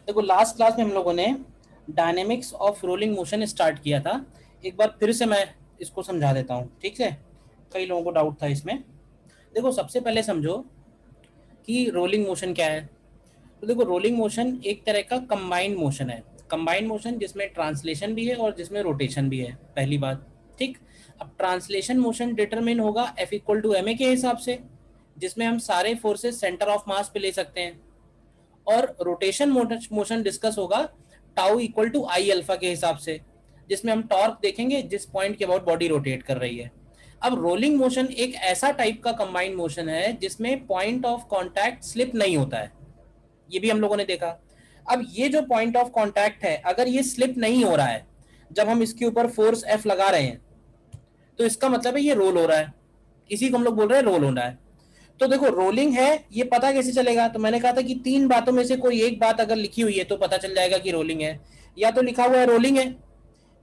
देखो last class में हम लोगों ने dynamics of rolling motion start किया था। एक बार फिर से मैं इसको समझा देता हूँ, ठीक है। कई लोगों को डाउट था इसमें। देखो सबसे पहले समझो कि रोलिंग मोशन क्या है। तो देखो रोलिंग मोशन एक तरह का कंबाइंड मोशन है। कंबाइंड मोशन जिसमें ट्रांसलेशन भी है और जिसमें रोटेशन भी है, पहली बात। ठीक। अब ट्रांसलेशन मोशन डिटरमिन होगा F equal to M A के हिसाब से, जिसमें हम सारे फोर्सेस सेंटर ऑफ मास पे ले सकते हैं। और रोटेशन मोशन डिस्कस होगा tau equal to I alpha के हिसाब से, जिसमें हम टॉर्क देखेंगे जिस पॉइंट के अबाउट बॉडी रोटेट कर रही है। अब रोलिंग मोशन एक ऐसा टाइप का कंबाइंड मोशन है जिसमें पॉइंट ऑफ कांटेक्ट स्लिप नहीं होता है, ये भी हम लोगों ने देखा। अब ये जो पॉइंट ऑफ कांटेक्ट है, अगर ये स्लिप नहीं हो रहा है जब हम इसके ऊपर फोर्स एफ लगा रहे हैं, तो इसका मतलब है ये रोल हो रहा है। इसी को हम लोग बोल रहे हैं रोल होना है। तो देखो रोलिंग है, ये पता कैसे चलेगा? तो मैंने कहा था कि तीन बातों में से कोई एक बात अगर लिखी हुई है तो पता चल जाएगा कि रोलिंग है। या तो लिखा हुआ है रोलिंग है,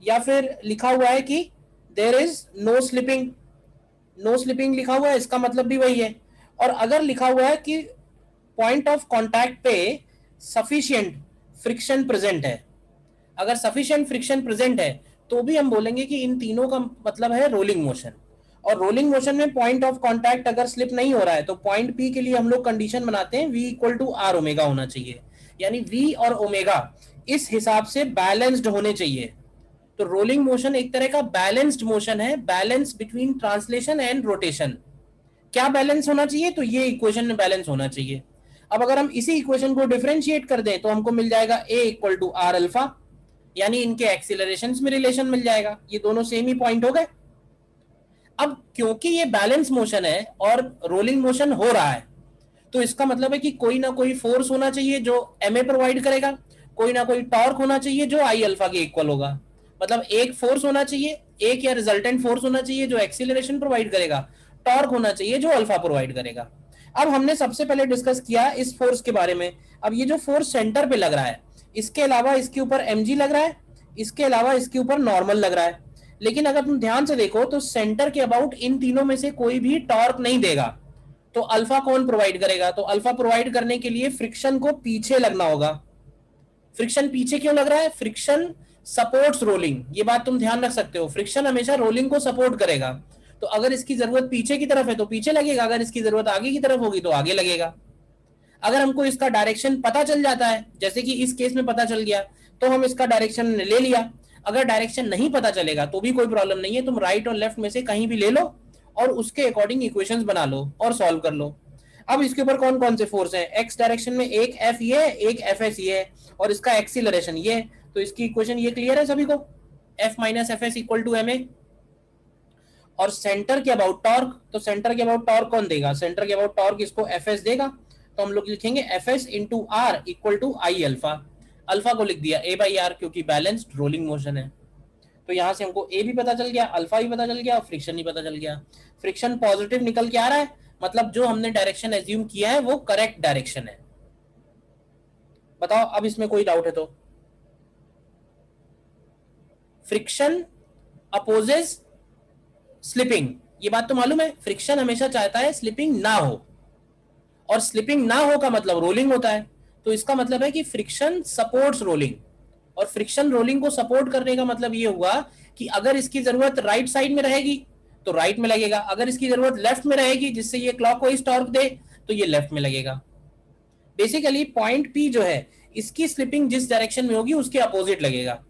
या फिर लिखा हुआ है कि there is no slipping. No slipping लिखा हुआ है, इसका मतलब भी वही है। और अगर लिखा हुआ है कि पॉइंट ऑफ कांटेक्ट पे सफिशिएंट फ्रिक्शन प्रेजेंट है, अगर सफिशिएंट फ्रिक्शन प्रेजेंट है तो भी हम बोलेंगे कि इन तीनों का मतलब है रोलिंग मोशन। और रोलिंग मोशन में पॉइंट ऑफ कांटेक्ट अगर स्लिप नहीं हो रहा है तो पॉइंट पी के लिए हम लोग कंडीशन बनाते हैं v equal to R omega होना चाहिए, यानी v और ओमेगा इस हिसाब से बैलेंस्ड होने चाहिए। तो रोलिंग मोशन एक तरह का बैलेंस्ड मोशन है, balance between translation and rotation. क्या बैलेंस होना चाहिए? तो ये इक्वेशन में बैलेंस होना चाहिए। अब अगर हम इसी इक्वेशन को डिफरेंशिएट कर दें तो हमको मिल जाएगा a equal to R alpha, यानी इनके एक्सीलरेशंस में रिलेशन मिल जाएगा, ये दोनों सेम ही पॉइंट हो गए। अब क्योंकि ये बैलेंस मोशन है और रोलिंग मोशन हो रहा है, तो इसका मतलब है कि कोई ना कोई फोर्स होना चाहिए जो एम ए प्रोवाइड करेगा, कोई ना कोई टॉर्क होना चाहिए जो आई अल्फा के इक्वल होगा। मतलब एक फोर्स होना चाहिए, एक या रिजल्टेंट फोर्स होना चाहिए जो एक्सीलरेशन प्रोवाइड करेगा, टॉर्क होना चाहिए जो अल्फा प्रोवाइड करेगा। अब हमने सबसे पहले डिस्कस किया इस फोर्स के बारे में। अब ये जो फोर्स सेंटर पे लग रहा है, इसके अलावा इसके ऊपर एम लग रहा है, इसके अलावा इसके ऊपर नॉर्मल लग रहा है। लेकिन अगर तुम ध्यान से देखो तो सेंटर के अबाउट इन तीनों में से कोई भी टॉर्क नहीं देगा। तो अल्फा कौन प्रोवाइड करेगा? तो अल्फा प्रोवाइड करने के लिए फ्रिक्शन को पीछे लगना होगा। फ्रिक्शन पीछे क्यों लग रहा है? फ्रिक्शन सपोर्ट्स रोलिंग, ये बात तुम ध्यान रख सकते हो। फ्रिक्शन हमेशा रोलिंग को सपोर्ट करेगा। तो अगर इसकी जरूरत पीछे की तरफ है तो पीछे लगेगा, अगर इसकी जरूरत आगे की तरफ होगी तो आगे लगेगा। अगर हमको इसका डायरेक्शन पता चल जाता है, जैसे कि इस केस में पता चल गया, तो हम इसका डायरेक्शन ले लिया। अगर डायरेक्शन नहीं पता चलेगा तो भी कोई प्रॉब्लम नहीं है, तुम राइट और लेफ्ट में से कहीं भी ले लो और उसके अकॉर्डिंग इक्वेशंस बना लो और सॉल्व कर लो। अब इसके ऊपर कौन कौन से फोर्स हैं? एक्स डायरेक्शन में एक एफ ये है, एक एफ एस ये है, और इसका एक्सीलरेशन ये। तो इसकी इक्वेशन ये क्लियर है सभी को, F minus F S equal to M A. और सेंटर के अबाउट टॉर्क, तो सेंटर के अबाउट टॉर्क कौन देगा? सेंटर के अबाउट टॉर्क इसको एफ एस देगा। तो हम लोग लिखेंगे F S into R equal to I alpha. Alpha को लिख दिया ए बाई आर, क्योंकि बैलेंस्ड रोलिंग मोशन है। तो यहां से हमको ए भी पता चल गया, अल्फा भी पता चल गया और फ्रिक्शन भी पता चल गया। फ्रिक्शन पॉजिटिव निकल के आ रहा है, मतलब जो हमने डायरेक्शन एज्यूम किया है वो करेक्ट डायरेक्शन है। बताओ अब इसमें कोई डाउट है तो? फ्रिक्शन अपोजेस स्लिपिंग, ये बात तो मालूम है। फ्रिक्शन हमेशा चाहता है स्लिपिंग ना हो, और स्लिपिंग ना हो का मतलब रोलिंग होता है। तो इसका मतलब है कि फ्रिक्शन सपोर्ट्स रोलिंग, और फ्रिक्शन रोलिंग को सपोर्ट करने का मतलब ये हुआ कि अगर इसकी जरूरत राइट साइड में रहेगी तो राइट में लगेगा, अगर इसकी जरूरत लेफ्ट में रहेगी जिससे ये क्लॉकवाइज टॉर्क दे तो ये लेफ्ट में लगेगा। बेसिकली पॉइंट पी जो है, इसकी स्लिपिंग जिस डायरेक्शन में होगी उसके अपोजिट लगेगा।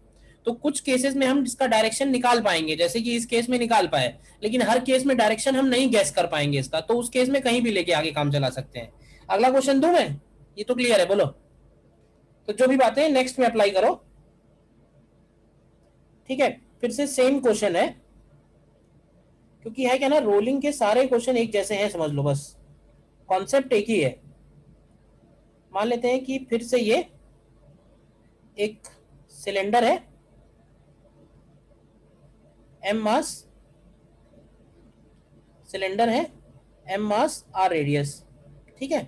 तो कुछ केसेस में हम इसका डायरेक्शन निकाल पाएंगे, जैसे कि इस केस में निकाल पाए, लेकिन हर केस में डायरेक्शन हम नहीं गैस कर पाएंगे इसका, तो उस केस में कहीं भी लेके आगे काम चला सकते हैं। अगला क्वेश्चन दूं मैं? ये तो क्लियर है, बोलो। तो जो भी बातें नेक्स्ट में अप्लाई करो, ठीक है। फिर से सेम क्वेश्चन है, क्योंकि है क्या ना, रोलिंग के सारे क्वेश्चन एक जैसे हैं, समझ लो बस, कॉन्सेप्ट एक ही है। मान लेते हैं कि फिर से ये एक सिलेंडर है, एम मास सिलेंडर है, एम मास आर रेडियस, ठीक है।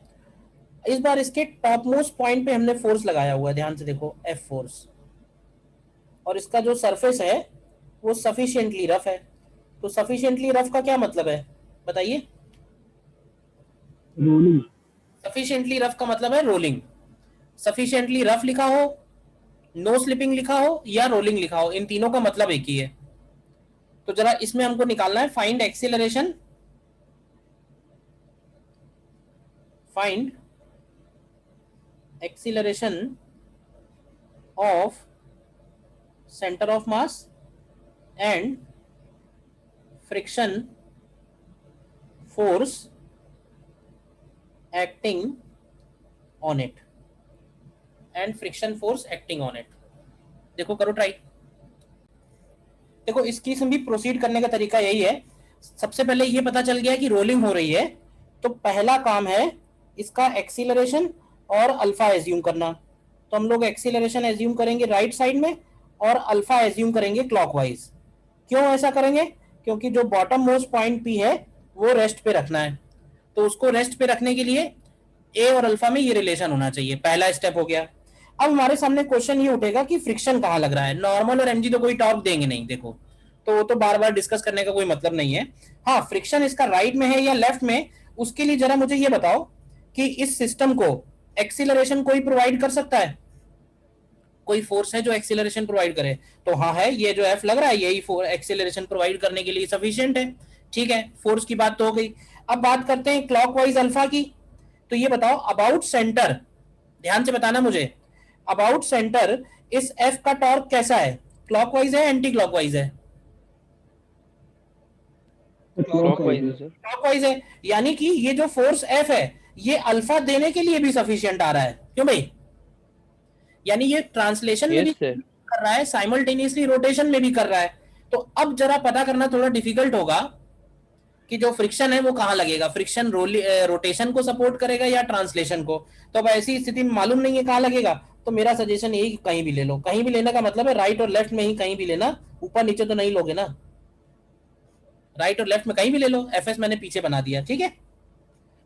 इस बार इसके टॉप मोस्ट पॉइंट पे हमने फोर्स लगाया हुआ है, ध्यान से देखो, एफ फोर्स। और इसका जो सरफेस है वो सफिशिएंटली रफ है। तो सफिशिएंटली रफ का क्या मतलब है बताइए? रोलिंग। सफिशिएंटली रफ का मतलब है रोलिंग। सफिशिएंटली रफ लिखा हो, नो स्लिपिंग लिखा हो या रोलिंग लिखा हो, इन तीनों का मतलब एक ही है। तो जरा इसमें हमको निकालना है find acceleration, find acceleration of centre of mass and friction force acting on it, and friction force acting on it. देखो करो ट्राई। देखो इसकी भी प्रोसीड करने का तरीका यही है। सबसे पहले ये पता चल गया कि रोलिंग हो रही है, तो पहला काम है इसका एक्सीलरेशन और अल्फा एज्यूम करना। तो हम लोग एक्सीलरेशन एज्यूम करेंगे राइट साइड में और अल्फा एज्यूम करेंगे क्लॉकवाइज। क्यों ऐसा करेंगे? क्योंकि जो बॉटम मोस्ट पॉइंट पी है वो रेस्ट पे रखना है, तो उसको रेस्ट पे रखने के लिए ए और अल्फा में ये रिलेशन होना चाहिए। पहला स्टेप हो गया। अब हमारे सामने क्वेश्चन ये उठेगा कि फ्रिक्शन कहाँ लग रहा है। नॉर्मल और एमजी तो कोई टॉर्क देंगे नहीं, देखो, तो वो तो बार बार डिस्कस करने का कोई मतलब नहीं है। हाँ, फ्रिक्शन इसका राइट में है या लेफ्ट में, उसके लिए जरा मुझे ये बताओ कि इस सिस्टम को एक्सीलरेशन कोई प्रोवाइड कर सकता है? कोई फोर्स है जो एक्सीलरेशन प्रोवाइड करे? तो हाँ है, ये जो एफ लग रहा है यही एक्सीलरेशन प्रोवाइड करने के लिए सफिशिएंट है। ठीक है, फोर्स की बात तो हो गई। अब बात करते हैं क्लॉकवाइज अल्फा की। तो ये बताओ अबाउट सेंटर, ध्यान से बताना मुझे, अबाउट सेंटर इस एफ का टॉर्क कैसा है? क्लॉकवाइज है एंटी क्लॉकवाइज है? क्लॉकवाइज है सर। क्लॉकवाइज है, यानी कि ये जो फोर्स एफ है ये अल्फा देने के लिए भी सफिशिएंट आ रहा है। क्यों भाई? यानी ये ट्रांसलेशन में भी यस सर। कर रहा है, साइमल्टेनियसली रोटेशन में भी कर रहा है। तो अब जरा पता करना थोड़ा डिफिकल्ट होगा कि जो फ्रिक्शन है वो कहाँ लगेगा। फ्रिक्शन रोटेशन को सपोर्ट करेगा या ट्रांसलेशन को? तो अब ऐसी स्थिति में मालूम नहीं है कहाँ लगेगा, तो मेरा सजेशन यही कि कहीं भी ले लो। कहीं भी लेने का मतलब है राइट और लेफ्ट में ही कहीं भी लेना, ऊपर नीचे तो नहीं लोगे ना। राइट और लेफ्ट में कहीं भी ले लो। एफ मैंने पीछे बना दिया, ठीक है।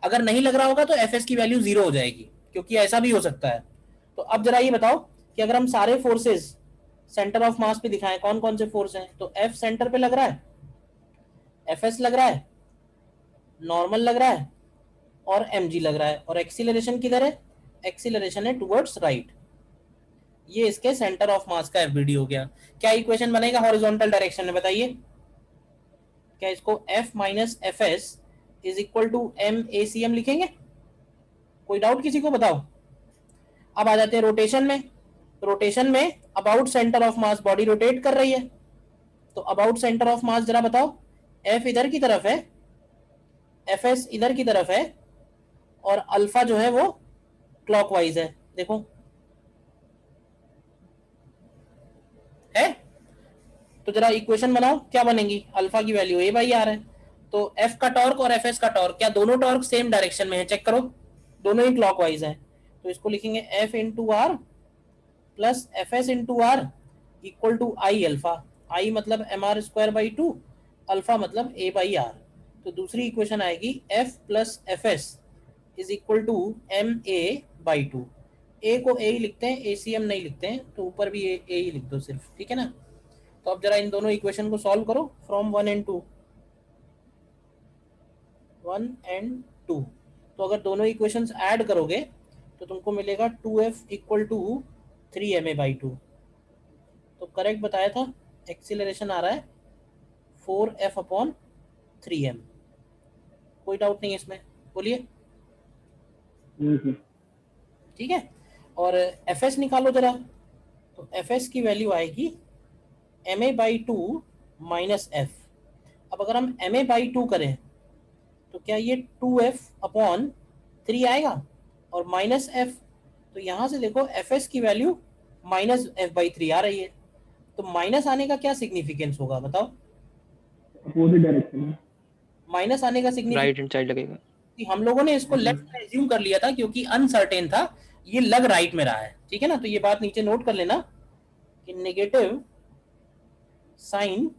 अगर नहीं लग रहा होगा तो एफ की वैल्यू 0 हो जाएगी, क्योंकि ऐसा भी हो सकता है। तो अब जरा ये बताओ कि अगर हम सारे फोर्सेस सेंटर ऑफ मास पे दिखाएं, कौन कौन से फोर्स हैं? तो एफ सेंटर पे लग रहा है, एफ लग रहा है, नॉर्मल लग रहा है और mg लग रहा है। और एक्सीलरेशन किधर है? एक्सीलरेशन है टुवर्ड्स राइट। ये इसके सेंटर ऑफ मास का एफबीडी हो गया। क्या इक्वेशन बनेगा हॉरिजॉन्टल डायरेक्शन में, बताइए? क्या इसको f minus F S is equal to M A C M लिखेंगे? कोई डाउट किसी को? बताओ। अब आ जाते हैं रोटेशन में। रोटेशन में about centre of mass body rotate कर रही है, तो अबाउट सेंटर ऑफ मास जरा बताओ। f इधर की तरफ है, एफ एस इधर की तरफ है और अल्फा जो है वो क्लॉकवाइज है। देखो है। तो जरा इक्वेशन बनाओ, क्या बनेगी? अल्फा की वैल्यू ए बाई आर है। तो एफ का टॉर्क और एफ एस का टॉर्क, क्या दोनों टॉर्क सेम डायरेक्शन में है? चेक करो, दोनों ही क्लॉकवाइज है। तो इसको लिखेंगे F into R plus F S into R equal to I alpha. I मतलब M R square by two, alpha मतलब ए बाई आर। तो दूसरी इक्वेशन आएगी F plus F S is equal to M A by two. A को A ही लिखते हैं, ए C M नहीं लिखते हैं, तो ऊपर भी ए ही लिख दो सिर्फ, ठीक है ना। तो अब जरा इन दोनों इक्वेशन को सॉल्व करो फ्रॉम 1 एंड 2, 1 एंड 2। तो अगर दोनों इक्वेशंस ऐड करोगे तो तुमको मिलेगा 2f इक्वल टू 3ma/2। तो करेक्ट बताया था, एक्सीलरेशन आ रहा है 4f अपॉन 3m। कोई डाउट नहीं है इसमें, बोलिए। ठीक है। और एफ एस निकालो जरा। तो एफ एस की वैल्यू आएगी ma/2 माइनस एफ। अब अगर हम ma/2 करें तो क्या ये 2f अपॉन 3 आएगा और माइनस एफ। तो यहां से देखो एफ एस की वैल्यू माइनस एफ बाई 3 आ रही है। तो माइनस आने का क्या सिग्निफिकेंस होगा, बताओ? अपोजिट डायरेक्शन में माइनस आने का राइट सिग्निफिकेंस हैंड साइड लगेगा। कि हम लोगों ने इसको लेफ्ट में एज्यूम कर लिया था क्योंकि अनसर्टेन था, ये लग राइट में रहा है, ठीक है ना। तो ये बात नीचे नोट कर लेना कि negative sign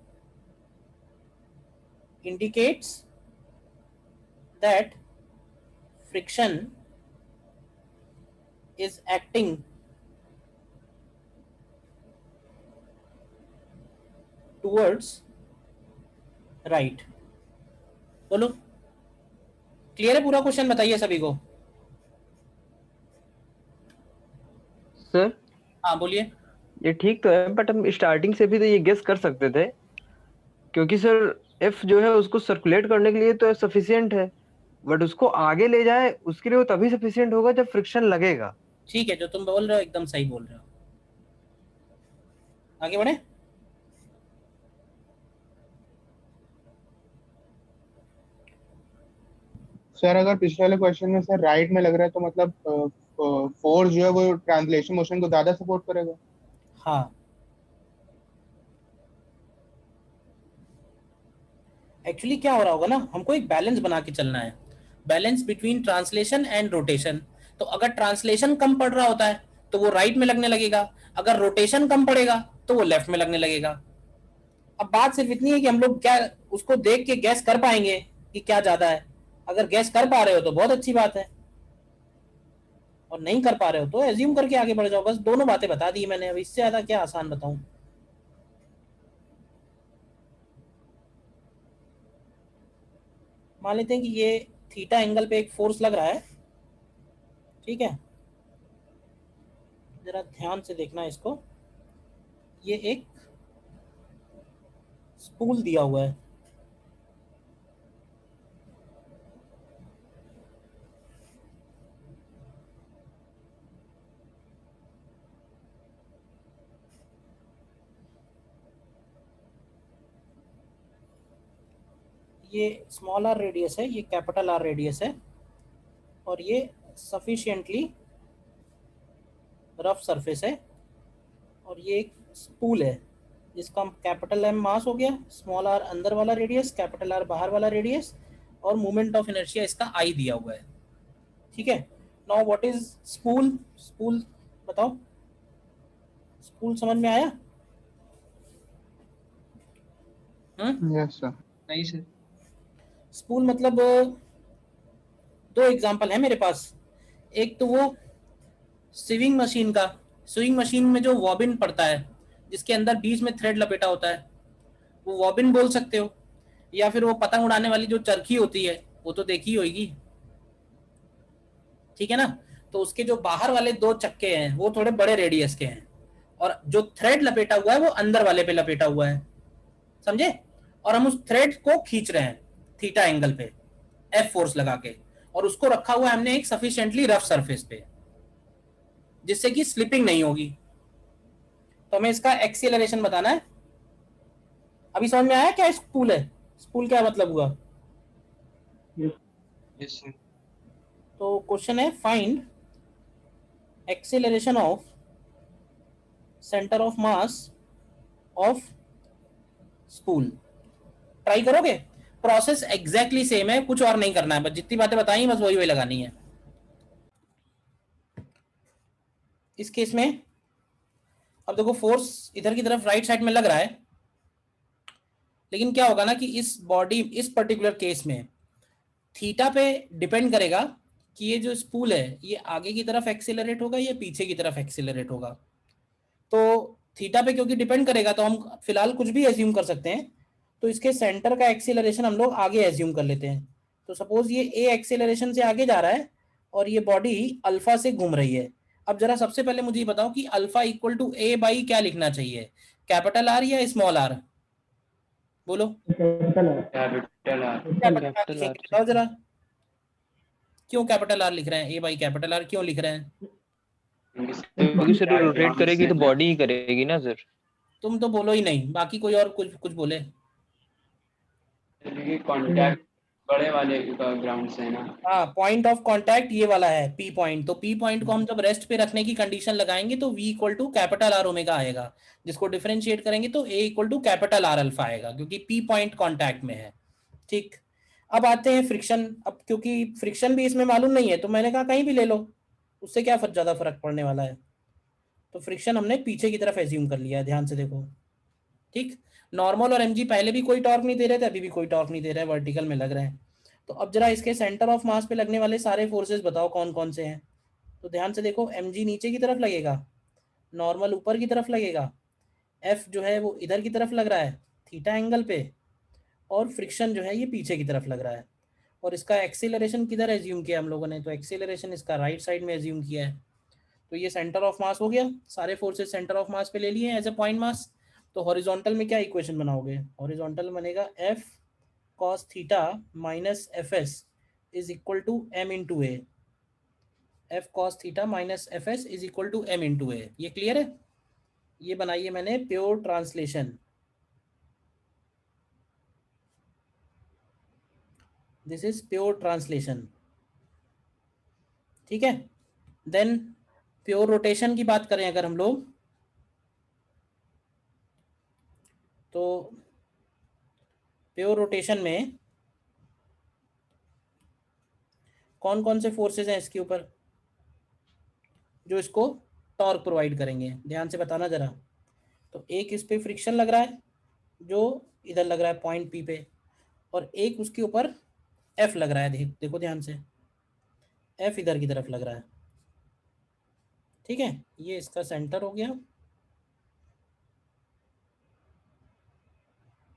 indicates that friction is acting towards right। बोलो, क्लियर है पूरा क्वेश्चन? बताइए सभी को। सर हाँ बोलिए। ये ठीक तो है, बट हम स्टार्टिंग से भी तो ये गेस कर सकते थे, क्योंकि सर एफ जो है उसको सर्कुलेट करने के लिए तो सफिशियंट है, बट उसको आगे ले जाए उसके लिए वो तभी सफिशियंट होगा जब फ्रिक्शन लगेगा। ठीक है, जो तुम बोल रहे हो एकदम सही बोल रहे हो। आगे बढ़े। सर अगर पिछले वाले क्वेश्चन में सर राइट में लग रहा है तो मतलब फोर्स जो है वो ट्रांसलेशन मोशन को ज्यादा सपोर्ट करेगा। हाँ, एक्चुअली क्या हो रहा होगा ना, हमको एक बैलेंस बना के चलना है, balance between translation and rotation. तो अगर ट्रांसलेशन कम पड़ रहा होता है तो वो राइट में लगने लगेगा, अगर रोटेशन कम पड़ेगा तो वो लेफ्ट में लगने लगेगा। अब बात सिर्फ इतनी है कि हम लोग क्या उसको देख के गैस कर पाएंगे कि क्या ज्यादा है। अगर गैस कर पा रहे हो तो बहुत अच्छी बात है, और नहीं कर पा रहे हो तो एज्यूम करके आगे बढ़ जाओ। बस दोनों बातें बता दी मैंने, अब इससे ज्यादा क्या आसान बताऊं। मान लेते हैं कि ये थीटा एंगल पे एक फोर्स लग रहा है, ठीक है। जरा ध्यान से देखना इसको, ये एक स्पूल दिया हुआ है, ये स्मॉल आर रेडियस है, ये कैपिटल आर रेडियस है, और ये सफिशिएंटली रफ सरफेस है, और ये एक स्पूल है जिसका कैपिटल एम मास हो गया, स्मॉल आर अंदर वाला रेडियस, कैपिटल आर बाहर वाला रेडियस, और मोमेंट ऑफ इनर्शिया इसका आई दिया हुआ है, ठीक है। Now what is spool? Spool बताओ, स्पूल समझ में आया? Yes sir. नहीं सर। स्पूल मतलब दो एग्जांपल है मेरे पास। एक तो वो सिविंग मशीन का, स्विंग मशीन में जो वॉबिन पड़ता है जिसके अंदर बीच में थ्रेड लपेटा होता है, वो वॉबिन बोल सकते हो। या फिर वो पतंग उड़ाने वाली जो चरखी होती है वो तो देखी होगी, ठीक है ना। तो उसके जो बाहर वाले दो चक्के हैं वो थोड़े बड़े रेडियस के हैं, और जो थ्रेड लपेटा हुआ है वो अंदर वाले पे लपेटा हुआ है, समझे। और हम उस थ्रेड को खींच रहे हैं थीटा एंगल पे एफ फोर्स लगा के, और उसको रखा हुआ है हमने एक सफिशिएंटली रफ सरफेस पे, जिससे कि स्लिपिंग नहीं होगी। तो हमें इसका एक्सीलरेशन बताना है। अभी समझ में आया क्या स्पूल है? स्पूल क्या मतलब हुआ? Yes sir. तो क्वेश्चन है find acceleration of centre of mass of spool. Try करोगे? प्रोसेस एग्जैक्टली सेम है, कुछ और नहीं करना है, बस जितनी बातें बताई बस वही वही लगानी है। इस केस में अब देखो फोर्स इधर की तरफ राइट साइड में लग रहा है, लेकिन क्या होगा ना कि इस बॉडी, इस पर्टिकुलर केस में थीटा पे डिपेंड करेगा कि ये जो स्पूल है ये आगे की तरफ एक्सीलरेट होगा या पीछे की तरफ एक्सीलरेट होगा। तो थीटा पे क्योंकि डिपेंड करेगा तो हम फिलहाल कुछ भी एज्यूम कर सकते हैं। तो इसके सेंटर का एक्सीलरेशन हम लोग आगे एज्यूम कर लेते हैं। तो सपोज ये ए एक्सीलरेशन से आगे जा रहा है और ये बॉडी अल्फा से घूम रही है। अब जरा सबसे पहले मुझे ये बताओ कि alpha equal to A by क्या लिखना चाहिए, कैपिटल आर या स्मॉल आर? बोलो। कैपिटल है। Capital R. Capital R capital लिखेंगे, आर से। बताओ जरा क्यों कैपिटल आर लिख रहे हैं, ए बाई कैपिटल आर क्यों लिख रहे हैं? क्योंकि सर रोटेट करेगी तो बॉडी ही करेगी ना सर। तुम तो बोलो ही नहीं, बाकी कोई और कुछ कुछ बोले। कांटेक्ट बड़े वाले ग्राउंड से है ना। हाँ, पॉइंट ऑफ कांटेक्ट ये वाला है पी पॉइंट, तो पी पॉइंट को हम जब रेस्ट पे रखने की कंडीशन लगाएंगे तो V equal to capital R omega आएगा, जिसको डिफरेंशिएट करेंगे तो A equal to capital R alpha आएगा, क्योंकि पी पॉइंट कांटेक्ट में है, ठीक। अब आते हैं फ्रिक्शन। अब क्योंकि फ्रिक्शन भी इसमें मालूम नहीं है तो मैंने कहा कहीं भी ले लो, उससे क्या ज्यादा फर्क पड़ने वाला है। तो फ्रिक्शन हमने पीछे की तरफ एज्यूम कर लिया है, ध्यान से देखो, ठीक। नॉर्मल और एमजी पहले भी कोई टॉर्क नहीं दे रहे थे, अभी भी कोई टॉर्क नहीं दे रहे हैं, वर्टिकल में लग रहे हैं। तो अब जरा इसके सेंटर ऑफ मास पे लगने वाले सारे फोर्सेस बताओ कौन कौन से हैं। तो ध्यान से देखो, एमजी नीचे की तरफ लगेगा, नॉर्मल ऊपर की तरफ लगेगा, एफ जो है वो इधर की तरफ लग रहा है थीटा एंगल पे, और फ्रिक्शन जो है ये पीछे की तरफ लग रहा है। और इसका एक्सीलरेशन किधर एज्यूम किया हम लोगों ने? तो एक्सीलरेशन इसका राइट साइड में एज्यूम किया है। तो ये सेंटर ऑफ मास हो गया, सारे फोर्सेस सेंटर ऑफ मास पे ले लिए एज ए पॉइंट मास। तो हॉरिजॉन्टल में क्या इक्वेशन बनाओगे? हॉरिजॉन्टल बनेगा F cos theta minus F S is equal to M into A. F cos theta minus F S is equal to M into A. ये clear है? ये बनाइए मैंने pure translation. This is pure translation, ठीक है। Then pure rotation की बात करें अगर हम लोग, तो प्योर रोटेशन में कौन कौन से फोर्सेस हैं इसके ऊपर जो इसको टॉर्क प्रोवाइड करेंगे? ध्यान से बताना जरा। तो एक इस पे फ्रिक्शन लग रहा है जो इधर लग रहा है पॉइंट पी पे, और एक उसके ऊपर एफ लग रहा है। देखो ध्यान से, एफ इधर की तरफ लग रहा है, ठीक है। ये इसका सेंटर हो गया,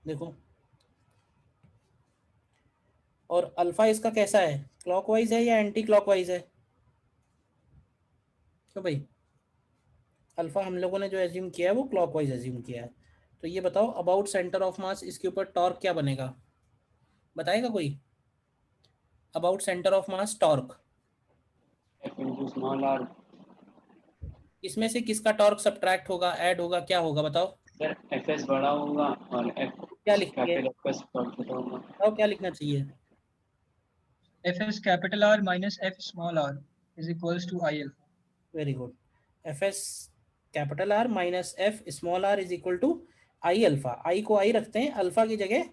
देखो। और अल्फा इसका कैसा है? क्लॉकवाइज है या एंटी क्लॉकवाइज है? क्यों भाई? अल्फा हम लोगों ने जो एज्यूम किया है वो क्लॉकवाइज एज्यूम किया है। तो ये बताओ अबाउट सेंटर ऑफ मास इसके ऊपर टॉर्क क्या बनेगा? बताएगा कोई? About centre of mass torque F into small R. इसमें से किसका टॉर्क सब्ट्रैक्ट होगा, ऐड होगा, क्या होगा बताओ? सर एफ एस बड़ा होगा और एफ क्या लिखेंगे? कैपिटल एफ एस छोटा होगा। बताओ क्या लिखना चाहिए? F S capital R minus F small R is equals to I alpha. Very good. F S capital R minus F small R is equal to I alpha. I को I रखते हैं, alpha की जगह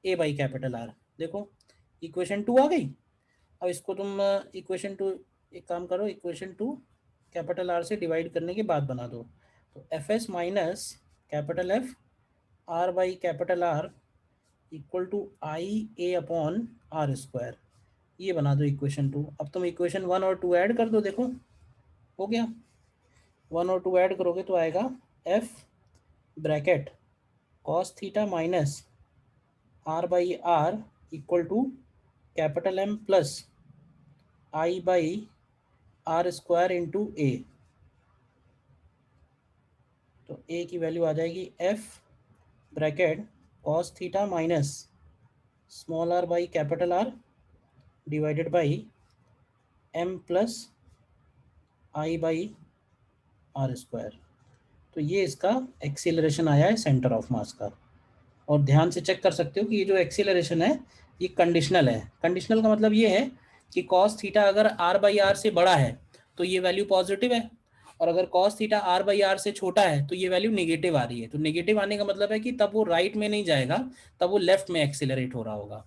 A by capital R. देखो equation 2 आ गई। अब इसको तुम इक्वेशन 2, एक काम करो, इक्वेशन 2 कैपिटल आर से डिवाइड करने के बाद बना दो। तो F S minus capital F R by capital R equal to I A upon R square. ये बना दो इक्वेशन 2। अब तुम इक्वेशन 1 और 2 ऐड कर दो, देखो हो गया। 1 और 2 ऐड करोगे तो आएगा F bracket cos theta minus R by R equal to capital M plus I by R square into A. तो ए की वैल्यू आ जाएगी F bracket cos theta minus small R by capital R divided by M plus I by R square. तो ये इसका acceleration आया है centre of मास का। और ध्यान से चेक कर सकते हो कि ये जो एक्सीलरेशन है ये कंडीशनल है। कंडीशनल का मतलब ये है कि कॉस थीटा अगर आर बाई आर से बड़ा है तो ये वैल्यू पॉजिटिव है, और अगर cos theta R by R से छोटा है तो ये वैल्यू नेगेटिव आ रही है। तो नेगेटिव आने का मतलब है कि तब वो राइट में नहीं जाएगा, तब वो लेफ्ट में एक्सीलरेट हो रहा होगा,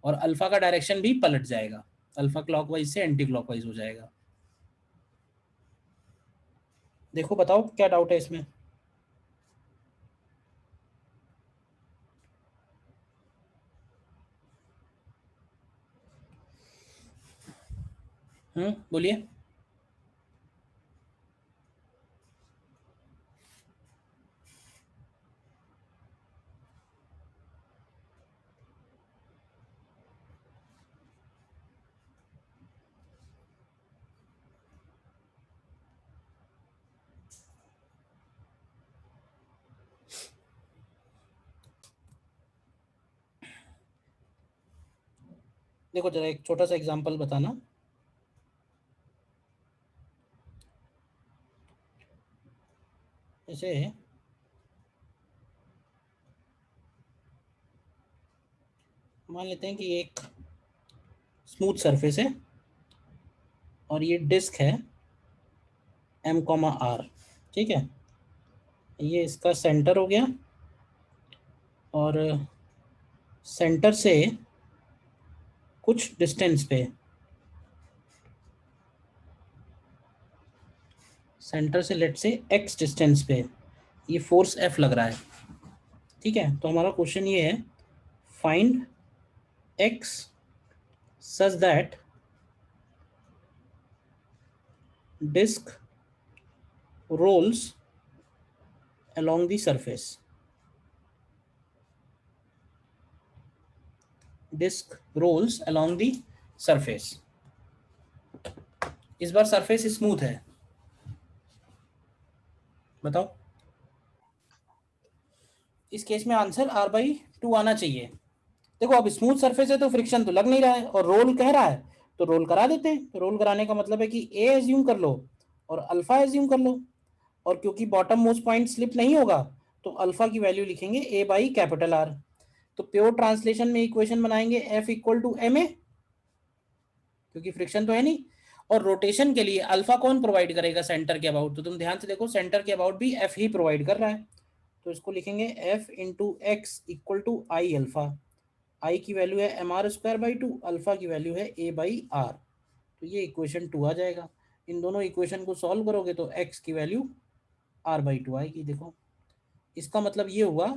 और अल्फा का डायरेक्शन भी पलट जाएगा, अल्फा क्लॉकवाइज से एंटी क्लॉकवाइज हो जाएगा। देखो बताओ क्या डाउट है इसमें? बोलिए। देखो जरा एक छोटा सा एग्जांपल बताना। जैसे मान लेते हैं कि एक स्मूथ सरफेस है और ये डिस्क है एम कॉमा आर, ठीक है। ये इसका सेंटर हो गया, और सेंटर से कुछ डिस्टेंस पे, सेंटर से लेट से एक्स डिस्टेंस पे ये फोर्स एफ लग रहा है, ठीक है। तो हमारा क्वेश्चन ये है, find X such that disc rolls along the surface। Disc rolls along the surface। इस बार सरफेस स्मूथ है, बताओ, इस केस में आंसर r/2 आना चाहिए। देखो अब स्मूथ सरफेस है तो फ्रिक्शन तो लग नहीं रहा है, और रोल कह रहा है तो रोल करा देते हैं। तो रोल कराने का मतलब है कि ए एज्यूम कर लो और अल्फा एज्यूम कर लो, और क्योंकि बॉटम मोस्ट पॉइंट स्लिप नहीं होगा तो अल्फा की वैल्यू लिखेंगे A/R। तो प्योर ट्रांसलेशन में इक्वेशन बनाएंगे F इक्वल टू ma, क्योंकि फ्रिक्शन तो है नहीं। और रोटेशन के लिए अल्फा कौन प्रोवाइड करेगा? सेंटर के अबाउट। तो तुम ध्यान से देखो, सेंटर के अबाउट भी F ही प्रोवाइड कर रहा है, तो इसको लिखेंगे F into X equal to I alpha. I की वैल्यू है mr²/2, अल्फा की वैल्यू है A/R। तो ये इक्वेशन 2 आ जाएगा। इन दोनों इक्वेशन को सॉल्व करोगे तो x की वैल्यू r/2 आएगी। देखो इसका मतलब ये हुआ,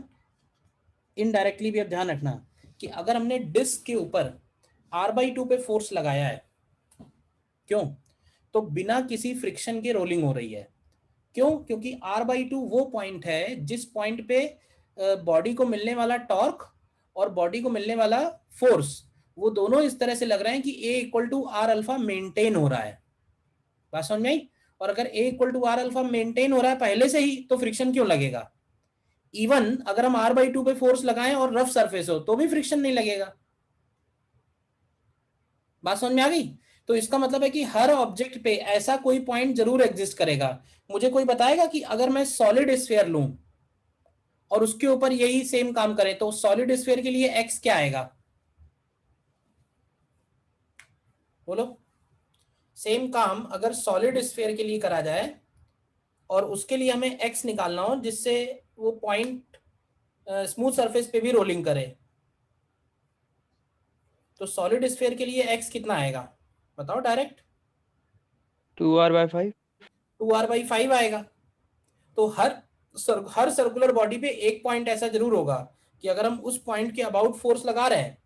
इनडायरेक्टली भी अब ध्यान रखना कि अगर हमने डिस्क के ऊपर r/2 पे फोर्स लगाया है, क्यों? तो बिना किसी फ्रिक्शन के रोलिंग हो रही है। क्यों? क्योंकि r/2 वो पॉइंट है जिस पॉइंट पे बॉडी को मिलने वाला टॉर्क और बॉडी को मिलने वाला फोर्स, वो दोनों इस तरह से लग रहे हैं कि A equal to R alpha maintain हो रहा है। बात समझ में आई? और अगर A equal to R alpha maintain हो रहा है पहले से ही, तो फ्रिक्शन क्यों लगेगा? इवन अगर हम r/2 पे फोर्स लगाएं और रफ सरफेस हो तो भी फ्रिक्शन नहीं लगेगा। बात समझ में आ गई? तो इसका मतलब है कि हर ऑब्जेक्ट पे ऐसा कोई पॉइंट जरूर एग्जिस्ट करेगा। मुझे कोई बताएगा कि अगर मैं सॉलिड स्फीयर लूं और उसके ऊपर यही सेम काम करें तो सॉलिड स्फीयर के लिए एक्स क्या आएगा? बोलो। सेम काम अगर सॉलिड स्फीयर के लिए करा जाए और उसके लिए हमें एक्स निकालना हो जिससे वो पॉइंट स्मूथ सरफेस पे भी रोलिंग करे, तो सॉलिड स्फीयर के लिए एक्स कितना आएगा? बताओ डायरेक्ट। 2r/5। 2r/5 आएगा। तो हर सर्कुलर बॉडी पे एक पॉइंट ऐसा जरूर होगा कि अगर हम उस पॉइंट के अबाउट फोर्स लगा रहे हैं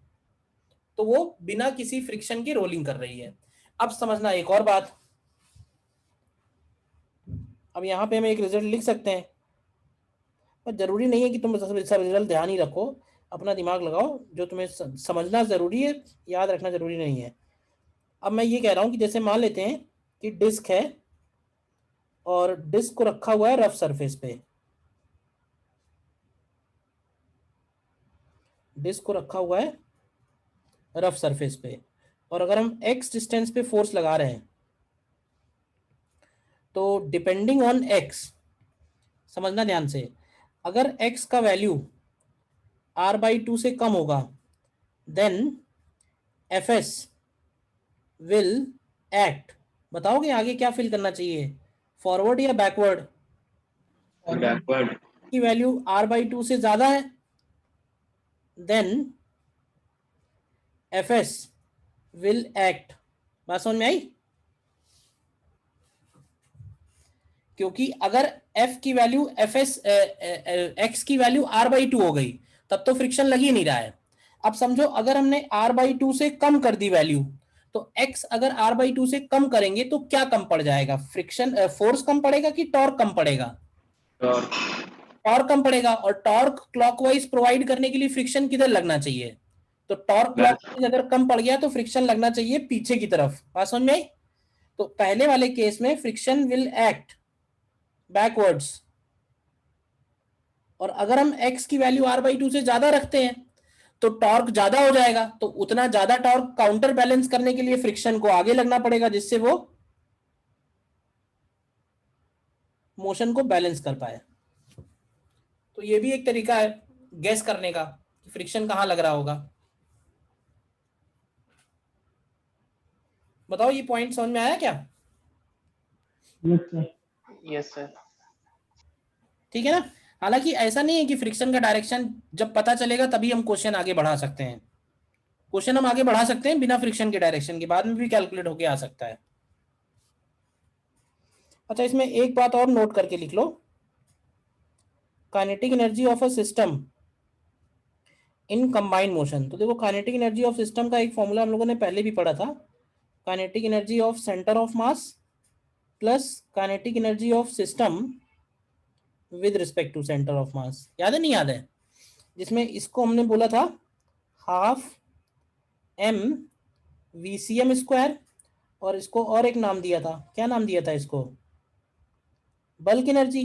तो वो बिना किसी फ्रिक्शन के रोलिंग कर रही है। अब समझना एक और बात, अब यहाँ पे हम एक रिजल्ट लिख सकते हैं, पर जरूरी नहीं है कि तुम सब रिजल्ट ध्यान ही रखो, अपना दिमाग लगाओ। जो तुम्हें समझना जरूरी है, याद रखना जरूरी नहीं है। अब मैं ये कह रहा हूँ कि जैसे मान लेते हैं कि डिस्क है और डिस्क को रखा हुआ है रफ सरफेस पे, डिस्क को रखा हुआ है रफ सरफेस पे, और अगर हम x डिस्टेंस पे फोर्स लगा रहे हैं तो डिपेंडिंग ऑन x, समझना ध्यान से, अगर x का वैल्यू r/2 से कम होगा देन fs विल एक्ट। बताओगे आगे क्या फिल करना चाहिए, फॉरवर्ड या बैकवर्ड? बैकवर्ड। की वैल्यू r/2 से ज्यादा है देन fs विल एक्ट। बात समझ में आई? क्योंकि अगर f की वैल्यू x की वैल्यू r/2 हो गई तब तो फ्रिक्शन लग ही नहीं रहा है। अब समझो अगर हमने r/2 से कम कर दी वैल्यू, तो x अगर r/2 से कम करेंगे तो क्या कम पड़ जाएगा? फ्रिक्शन फोर्स कम पड़ेगा कि टॉर्क कम पड़ेगा? टॉर्क कम पड़ेगा, और टॉर्क क्लॉकवाइज प्रोवाइड करने के लिए फ्रिक्शन किधर लगना चाहिए? तो टॉर्क क्लॉकवाइज अगर कम पड़ गया तो फ्रिक्शन लगना चाहिए पीछे की तरफ। बात समझ में आई? तो पहले वाले केस में फ्रिक्शन विल एक्ट बैकवर्ड्स, और अगर हम x की वैल्यू r/2 से ज्यादा रखते हैं तो टॉर्क ज्यादा हो जाएगा, तो उतना ज्यादा टॉर्क काउंटर बैलेंस करने के लिए फ्रिक्शन को आगे लगना पड़ेगा जिससे वो मोशन को बैलेंस कर पाए। तो ये भी एक तरीका है गैस करने का कि फ्रिक्शन कहां लग रहा होगा। बताओ ये पॉइंट समझ में आया क्या? Yes sir. ठीक है ना? हालांकि ऐसा नहीं है कि फ्रिक्शन का डायरेक्शन जब पता चलेगा तभी हम क्वेश्चन आगे बढ़ा सकते हैं। क्वेश्चन हम आगे बढ़ा सकते हैं बिना फ्रिक्शन के डायरेक्शन के, बाद में भी कैलकुलेट होके आ सकता है। अच्छा, इसमें एक बात और नोट करके लिख लो, kinetic energy of a system in combined motion. तो देखो काइनेटिक एनर्जी ऑफ सिस्टम का एक फॉर्मूला हम लोगों ने पहले भी पढ़ा था, kinetic energy of centre of mass plus kinetic energy of system with respect to centre of mass. याद है नहीं याद है? जिसमें इसको हमने बोला था हाफ m VCM², और इसको और एक नाम दिया था, क्या नाम दिया था इसको? Bulk energy.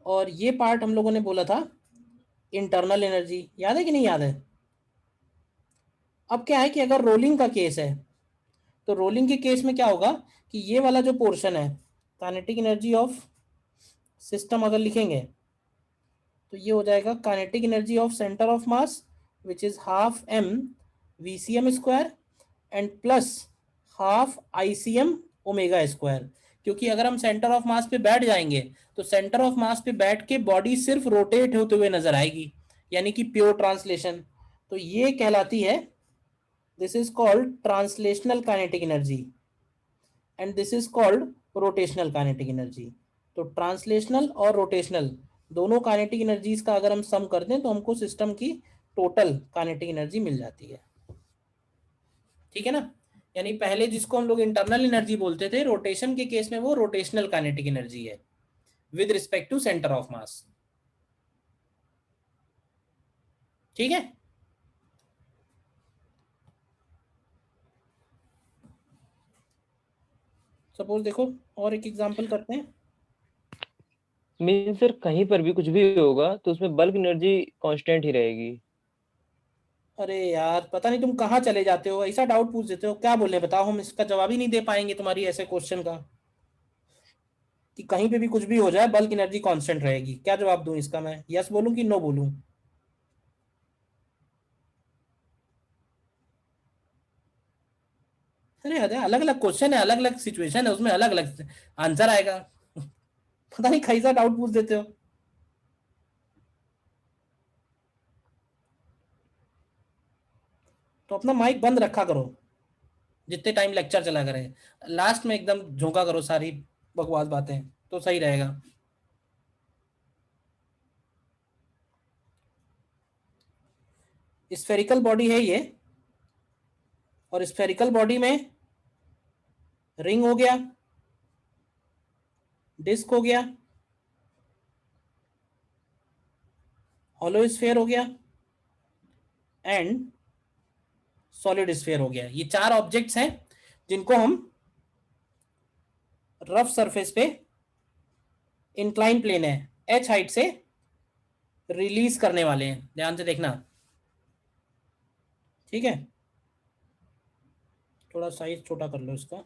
और ये पार्ट हम लोगों ने बोला था इंटरनल एनर्जी, याद है कि नहीं याद है? अब क्या है कि अगर रोलिंग का केस है तो रोलिंग के केस में क्या होगा कि ये वाला जो पोर्शन है, काइनेटिक एनर्जी ऑफ सिस्टम अगर लिखेंगे तो ये हो जाएगा kinetic energy of centre of mass which is half M VCM square and plus half ICM omega square. क्योंकि अगर हम सेंटर ऑफ मास पे बैठ जाएंगे तो सेंटर ऑफ मास पे बैठ के बॉडी सिर्फ रोटेट होते हुए नजर आएगी, यानी कि प्योर ट्रांसलेशन। तो ये कहलाती है, this is called translational kinetic energy and this is called rotational kinetic energy. तो ट्रांसलेशनल और रोटेशनल दोनों काइनेटिक एनर्जीज का अगर हम सम कर दें तो हमको सिस्टम की टोटल काइनेटिक एनर्जी मिल जाती है। ठीक है ना? यानी पहले जिसको हम लोग इंटरनल एनर्जी बोलते थे, रोटेशन के केस में वो रोटेशनल काइनेटिक एनर्जी है with respect to centre of mass. ठीक है? सपोज देखो और एक एग्जांपल करते हैं। मीन सर कहीं पर भी कुछ भी होगा तो उसमें बल्क एनर्जी कांस्टेंट ही रहेगी। अरे यार पता नहीं तुम कहाँ चले जाते हो, ऐसा डाउट पूछ देते हो, क्या बोले बताओ, हम इसका जवाब ही नहीं दे पाएंगे तुम्हारी ऐसे क्वेश्चन का कि कहीं पे भी कुछ भी हो जाए बल्क एनर्जी कांस्टेंट रहेगी। क्या जवाब दूं इसका? मैं यस बोलूं कि नो बोलूं? अरे अरे अलग अलग क्वेश्चन है, अलग अलग सिचुएशन है, उसमें अलग अलग आंसर आएगा। पता नहीं कैसा डाउट पूछ देते हो। तो अपना माइक बंद रखा करो जितने टाइम लेक्चर चला करे, लास्ट में एकदम झोंका करो सारी बकवास बातें, तो सही रहेगा। स्फेरिकल बॉडी है ये, और स्फेरिकल बॉडी में रिंग हो गया, डिस्क हो गया, हॉलो स्फेयर हो गया एंड सॉलिड स्फेयर हो गया। ये चार ऑब्जेक्ट्स हैं जिनको हम रफ सरफेस पे, इंक्लाइन प्लेन है h हाइट से रिलीज करने वाले हैं। ध्यान से देखना, ठीक है? थोड़ा साइज छोटा कर लो इसका।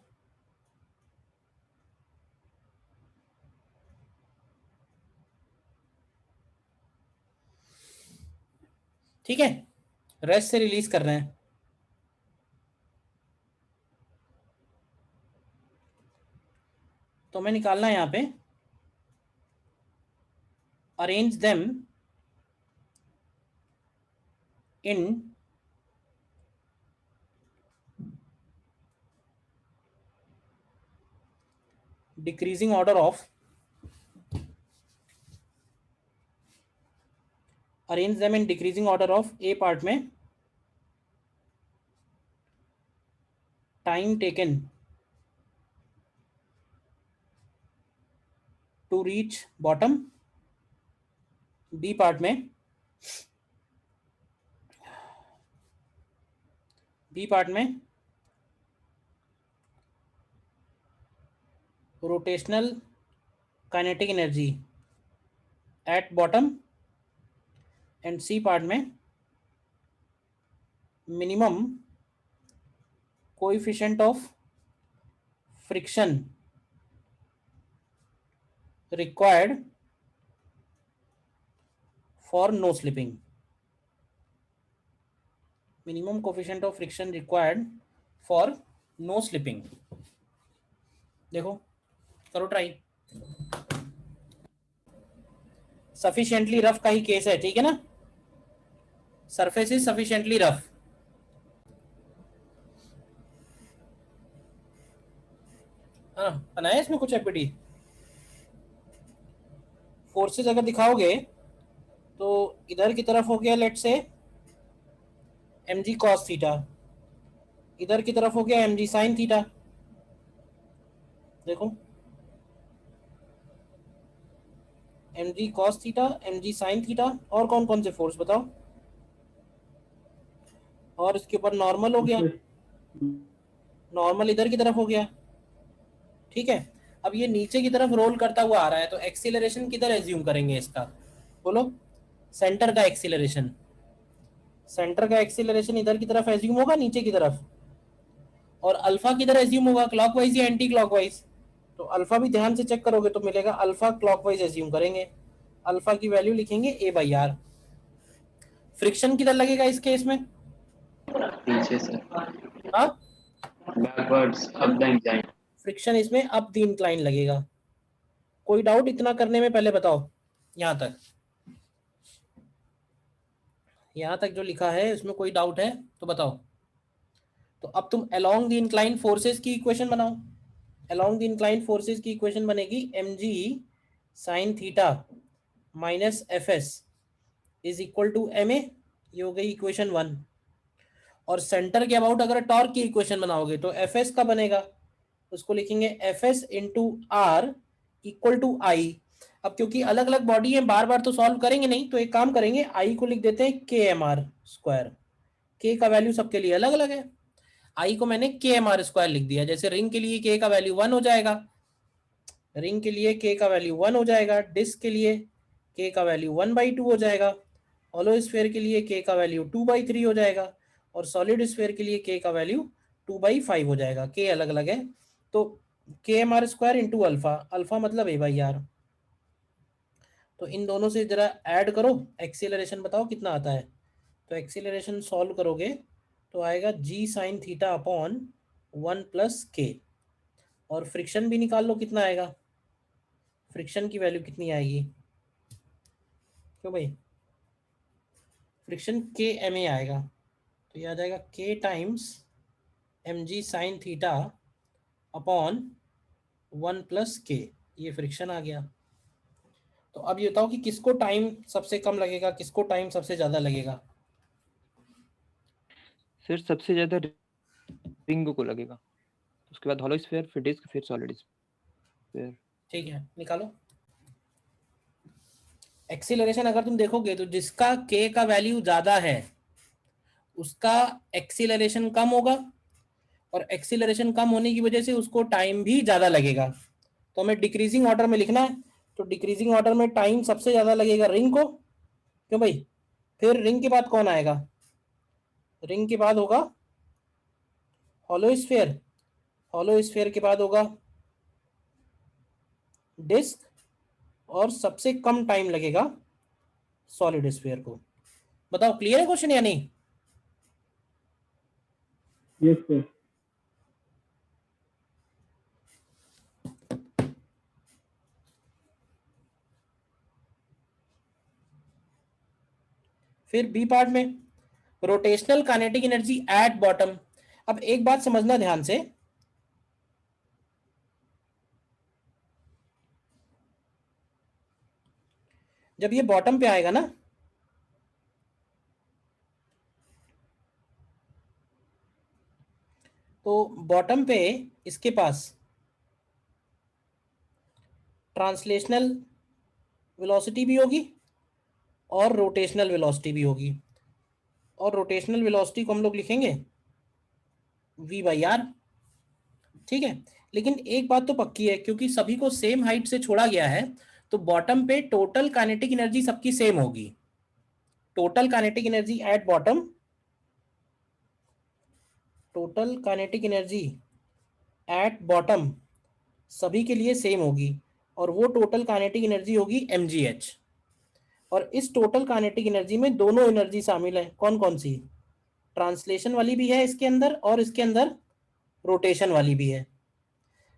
ठीक है, रेस्ट से रिलीज कर रहे हैं। तो हमें निकालना है यहाँ पे, arrange them in decreasing order of, arrange them in decreasing order of. A part में time taken to reach bottom, B part में, बी पार्ट में rotational kinetic energy at bottom and C part में minimum coefficient of friction required for no slipping, minimum coefficient of friction required for no slipping। देखो करो try. Sufficiently rough का ही case है, ठीक है ना? Surface is sufficiently rough. हाँ बनाया इसमें कुछ एपीडी फोर्सेस अगर दिखाओगे तो इधर की तरफ हो गया लेट से mg cos थीटा, इधर की तरफ हो गया mg sin थीटा। देखो mg cos theta, mg sin theta, और कौन कौन से फोर्स बताओ? और इसके ऊपर नॉर्मल हो गया, नॉर्मल इधर की तरफ हो गया। ठीक है, अब ये नीचे की तरफ रोल करता हुआ आ रहा है, तो एक्सीलरेशन किधर एज्यूम करेंगे इसका, बोलो। सेंटर का एक्सीलरेशन, सेंटर का एक्सीलरेशन इधर की तरफ एज्यूम होगा, नीचे की तरफ। और अल्फा किधर एज्यूम होगा, क्लॉकवाइज या एंटी क्लॉकवाइज। तो अल्फा भी ध्यान से चेक करोगे तो मिलेगा अल्फा क्लॉकवाइज एज्यूम करेंगे। अल्फा की वैल्यू लिखेंगे A/R। फ्रिक्शन किधर लगेगा इस केस में, पीछे से हाँ, backwards up the incline. Friction इसमें अप द इंक्लाइन लगेगा। कोई डाउट इतना करने में, पहले बताओ। यहाँ तक, यहाँ तक जो लिखा है उसमें कोई डाउट है तो बताओ। तो अब तुम अलोंग द इंक्लाइन फोर्सेस की इक्वेशन बनाओ। अलोंग द इंक्लाइन फोर्सेस की इक्वेशन बनेगी mg sin theta minus fs is equal to ma। ये हो गई इक्वेशन 1। और सेंटर के अबाउट अगर टॉर्क की इक्वेशन बनाओगे तो fs का बनेगा, उसको लिखेंगे fs into R equal to I. अब क्योंकि अलग अलग बॉडी है, बार बार तो सॉल्व करेंगे नहीं, तो एक काम करेंगे, आई को लिख देते हैं kmr²। k का वैल्यू सबके लिए अलग अलग है, आई को मैंने kmr² लिख दिया। जैसे रिंग के लिए k का वैल्यू 1 हो जाएगा, रिंग के लिए k का वैल्यू 1 हो जाएगा, डिस्क के लिए k का वैल्यू 1/2 हो जाएगा, होलो स्फीयर के लिए k का वैल्यू 2/3 हो जाएगा, और सॉलिड स्फीयर के लिए k का वैल्यू 2/5 हो जाएगा। k अलग अलग है, तो kmr² इंटू अल्फा, अल्फा मतलब A/R। तो इन दोनों से जरा ऐड करो, एक्सीलरेशन बताओ कितना आता है। तो एक्सीलरेशन सॉल्व करोगे तो आएगा g sin theta upon 1 + k। और फ्रिक्शन भी निकाल लो कितना आएगा, फ्रिक्शन की वैल्यू कितनी आएगी, क्यों भाई, फ्रिक्शन kma आएगा। तो ये आ जाएगा k times mg sin theta upon 1 + k, ये फ्रिक्शन आ गया। तो अब ये बताओ कि किसको टाइम सबसे कम लगेगा, किसको टाइम सबसे ज्यादा लगेगा। सर सबसे ज्यादा रिंग को लगेगा, उसके बाद हॉलो स्फीयर, फिर डिस्क, फिर सॉलिड स्फीयर। ठीक है, निकालो। एक्सीलरेशन अगर तुम देखोगे तो जिसका k का वैल्यू ज्यादा है उसका एक्सीलरेशन कम होगा, और एक्सीलरेशन कम होने की वजह से उसको टाइम भी ज्यादा लगेगा। तो हमें डिक्रीजिंग ऑर्डर में लिखना है, तो डिक्रीजिंग ऑर्डर में टाइम सबसे ज्यादा लगेगा रिंग को, क्यों भाई। फिर रिंग के बाद कौन आएगा, रिंग के बाद होगा हॉलो स्फीयर, हॉलो स्फीयर के बाद होगा डिस्क, और सबसे कम टाइम लगेगा सॉलिड स्फीयर को। बताओ क्लियर है क्वेश्चन या नहीं। Yes sir. फिर बी पार्ट में rotational kinetic energy at bottom. अब एक बात समझना ध्यान से, जब ये बॉटम पे आएगा ना, तो बॉटम पे इसके पास ट्रांसलेशनल वेलोसिटी भी होगी और रोटेशनल वेलोसिटी भी होगी। और रोटेशनल वेलोसिटी को हम लोग लिखेंगे V/R, ठीक है। लेकिन एक बात तो पक्की है, क्योंकि सभी को सेम हाइट से छोड़ा गया है, तो बॉटम पे टोटल काइनेटिक एनर्जी सबकी सेम होगी। Total kinetic energy at bottom, total kinetic energy at bottom सभी के लिए सेम होगी, और वो टोटल काइनेटिक एनर्जी होगी mgh। और इस टोटल काइनेटिक एनर्जी में दोनों एनर्जी शामिल है, कौन कौन सी, ट्रांसलेशन वाली भी है इसके अंदर, और इसके अंदर रोटेशन वाली भी है।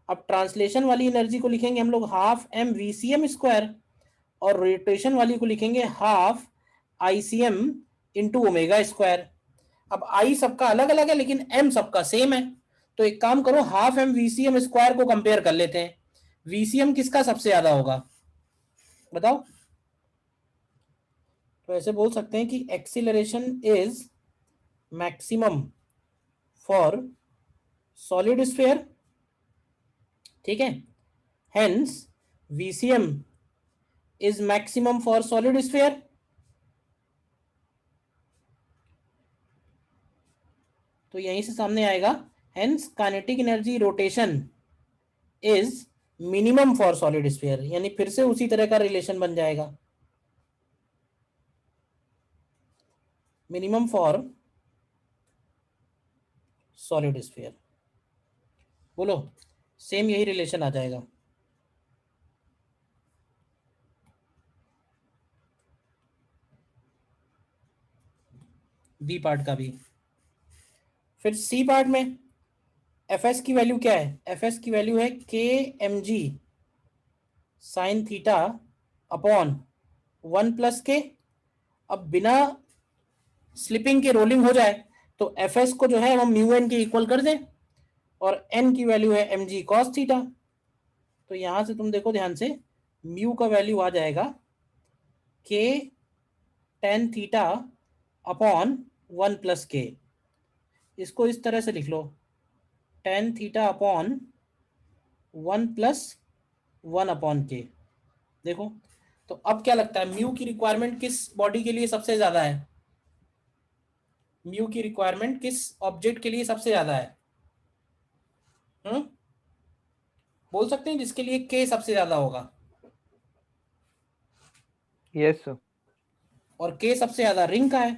अब ट्रांसलेशन वाली एनर्जी को लिखेंगे हम लोग हाफ mvcm², और रोटेशन वाली को लिखेंगे हाफ ICM इंटू ω²। अब आई सबका अलग अलग है लेकिन m सबका सेम है, तो एक काम करो, हाफ mvcm² को कंपेयर कर लेते हैं। VCM किसका सबसे ज्यादा होगा बताओ। तो ऐसे बोल सकते हैं कि acceleration is maximum for solid sphere, ठीक है, hence VCM is maximum for solid sphere. तो यहीं से सामने आएगा, hence kinetic energy rotation is minimum for solid sphere, यानी फिर से उसी तरह का रिलेशन बन जाएगा, मिनिमम फॉर सॉलिड स्फीयर। बोलो, सेम यही रिलेशन आ जाएगा। बी पार्ट का भी। फिर सी पार्ट में एफ एस की वैल्यू क्या है? एफ एस की वैल्यू है के M G sine theta upon 1 + k। अब बिना स्लिपिंग के रोलिंग हो जाए तो एफ एस को जो है हम म्यू एन के इक्वल कर दें, और एन की वैल्यू है एम जी कॉस थीटा। तो यहां से तुम देखो ध्यान से, म्यू का वैल्यू आ जाएगा के टेन थीटा अपॉन 1 + k। इसको इस तरह से लिख लो, टेन थीटा अपॉन 1 + 1/k। देखो, तो अब क्या लगता है, म्यू की रिक्वायरमेंट किस बॉडी के लिए सबसे ज्यादा है? म्यू की रिक्वायरमेंट किस ऑब्जेक्ट के लिए सबसे ज्यादा है? बोल सकते हैं जिसके लिए के सबसे ज्यादा होगा। Yes sir. और के सबसे ज्यादा रिंग का है,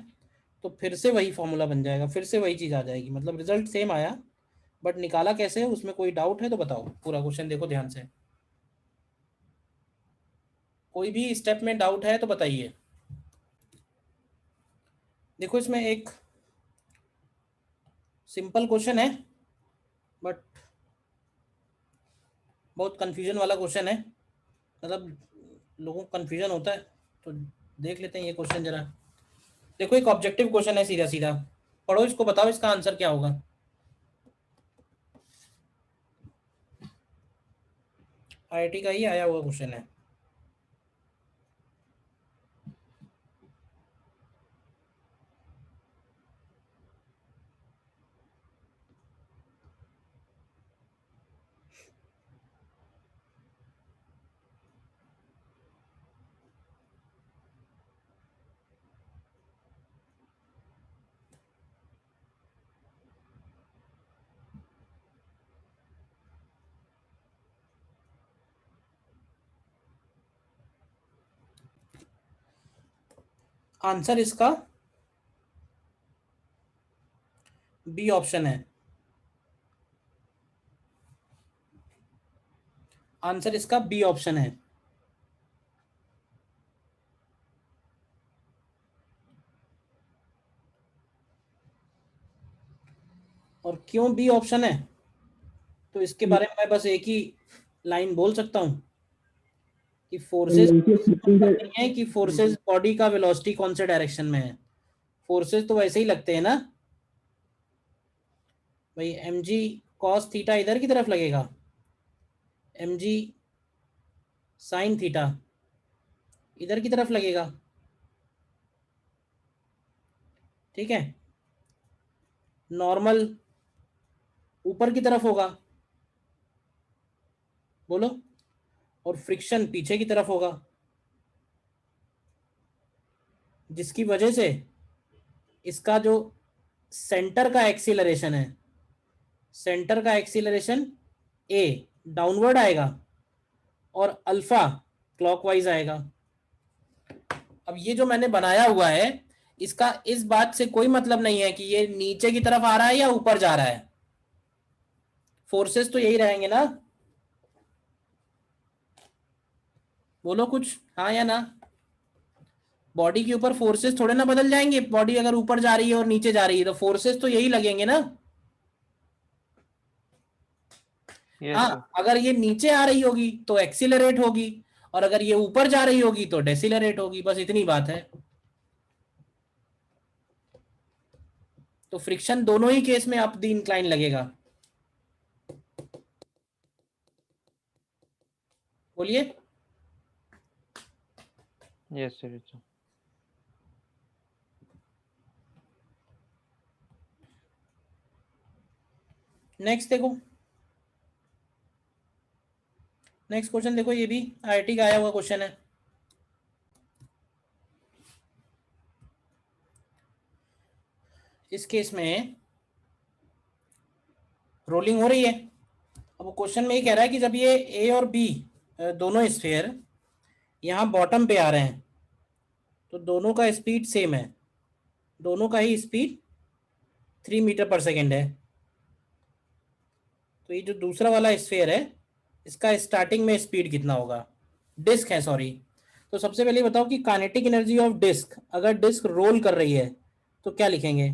तो फिर से वही फॉर्मूला बन जाएगा, फिर से वही चीज आ जाएगी, मतलब रिजल्ट सेम आया, बट निकाला कैसे है उसमें कोई डाउट है तो बताओ। पूरा क्वेश्चन देखो ध्यान से, कोई भी स्टेप में डाउट है तो बताइए। देखो, इसमें एक सिंपल क्वेश्चन है, बट बहुत कंफ्यूजन वाला क्वेश्चन है, मतलब लोगों को कंफ्यूजन होता है, तो देख लेते हैं ये क्वेश्चन जरा। देखो, एक ऑब्जेक्टिव क्वेश्चन है, सीधा सीधा पढ़ो इसको, बताओ इसका आंसर क्या होगा। आईआईटी का ही आया हुआ क्वेश्चन है। आंसर इसका बी ऑप्शन है। आंसर इसका बी ऑप्शन है। और क्यों बी ऑप्शन है, तो इसके बारे में मैं बस एक ही लाइन बोल सकता हूं कि फोर्सेस नहीं है कि फोर्सेस बॉडी का वेलोसिटी कौन से डायरेक्शन में है। फोर्सेस तो वैसे ही लगते हैं ना भाई, एम जी कॉस थीटा इधर की तरफ लगेगा, एम जी साइन थीटा इधर की तरफ लगेगा, ठीक है। नॉर्मल ऊपर की तरफ होगा, बोलो, और फ्रिक्शन पीछे की तरफ होगा, जिसकी वजह से इसका जो सेंटर का एक्सीलरेशन है, सेंटर का एक्सीलरेशन ए डाउनवर्ड आएगा और अल्फा क्लॉकवाइज आएगा। अब ये जो मैंने बनाया हुआ है, इसका इस बात से कोई मतलब नहीं है कि ये नीचे की तरफ आ रहा है या ऊपर जा रहा है, फोर्सेस तो यही रहेंगे ना। बोलो कुछ, हाँ या ना। बॉडी के ऊपर फोर्सेस थोड़े ना बदल जाएंगे, बॉडी अगर ऊपर जा रही है और नीचे जा रही है तो फोर्सेस तो यही लगेंगे ना। यस हाँ, सर। अगर ये नीचे आ रही होगी तो एक्सीलरेट होगी, और अगर ये ऊपर जा रही होगी तो डेसिलरेट होगी, बस इतनी बात है। तो फ्रिक्शन दोनों ही केस में अप द इंक्लाइन लगेगा। बोलिए। Yes sir. Yes sir. Next देखो, नेक्स्ट क्वेश्चन देखो, ये भी आईआईटी का आया हुआ क्वेश्चन है। इस केस में रोलिंग हो रही है अब क्वेश्चन में ये कह रहा है कि जब ये ए और बी दोनों स्फीयर यहाँ बॉटम पे आ रहे हैं तो दोनों का स्पीड सेम है, दोनों का ही स्पीड 3 मीटर पर सेकेंड है। तो ये जो दूसरा वाला स्फीयर है इसका स्टार्टिंग में स्पीड कितना होगा, डिस्क है सॉरी। तो सबसे पहले बताओ कि काइनेटिक एनर्जी ऑफ डिस्क, अगर डिस्क रोल कर रही है तो क्या लिखेंगे।